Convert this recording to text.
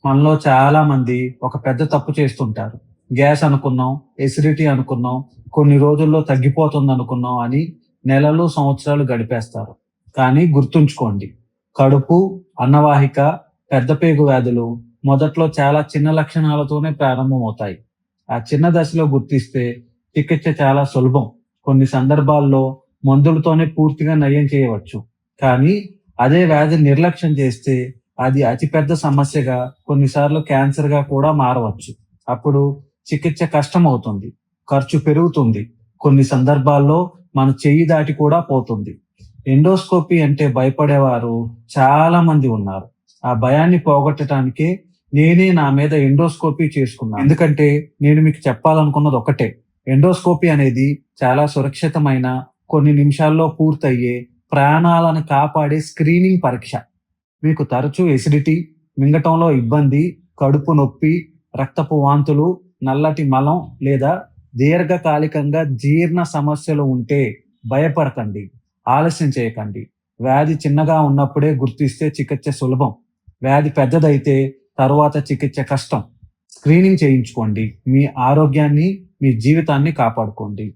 మనలో చాలా మంది ఒక పెద్ద తప్పు చేస్తుంటారు. గ్యాస్ అనుకున్నాం, ఎసిడిటీ అనుకున్నాం, కొన్ని రోజుల్లో తగ్గిపోతుంది అనుకున్నాం అని నెలలు, సంవత్సరాలు గడిపేస్తారు. కానీ గుర్తుంచుకోండి, కడుపు, అన్నవాహిక, పెద్ద పేగు వ్యాధులు మొదట్లో చాలా చిన్న లక్షణాలతోనే ప్రారంభమవుతాయి. ఆ చిన్న దశలో గుర్తిస్తే చికిత్స చాలా సులభం. కొన్ని సందర్భాల్లో మందులతోనే పూర్తిగా నయం చేయవచ్చు. కానీ అదే వ్యాధి నిర్లక్ష్యం చేస్తే అది అతిపెద్ద సమస్యగా, కొన్నిసార్లు క్యాన్సర్‌గా కూడా మారవచ్చు. అప్పుడు చికిత్స కష్టమవుతుంది. ఖర్చు పెరుగుతుంది. కొన్ని సందర్భాల్లో మన చెయ్యి దాటి కూడా పోతుంది. ఎండోస్కోపీ అంటే భయపడేవారు చాలా మంది ఉన్నారు. ఆ భయాన్ని పోగొట్టడానికే నేనే నా మీద ఎండోస్కోపీ చేసుకున్నాను. ఎందుకంటే నేను మీకు చెప్పాలనుకున్నది ఒకటే. ఎండోస్కోపీ అనేది చాలా సురక్షితమైన, కొన్ని నిమిషాల్లో పూర్తయ్యే, ప్రాణాలను కాపాడే స్క్రీనింగ్ పరీక్ష. మీకు తరచూ ఎసిడిటీ, మింగటంలో ఇబ్బంది, కడుపు నొప్పి, రక్తపు వాంతులు, నల్లటి మలం లేదా దీర్ఘకాలికంగా జీర్ణ సమస్యలు ఉంటే భయపడకండి. ఆలస్యం చేయకండి. వ్యాధి చిన్నగా ఉన్నప్పుడే గుర్తిస్తే చికిత్స సులభం. వ్యాధి పెద్దదైతే తరువాత చికిత్స కష్టం. స్క్రీనింగ్ చేయించుకోండి. మీ ఆరోగ్యాన్ని, మీ జీవితాన్ని కాపాడుకోండి.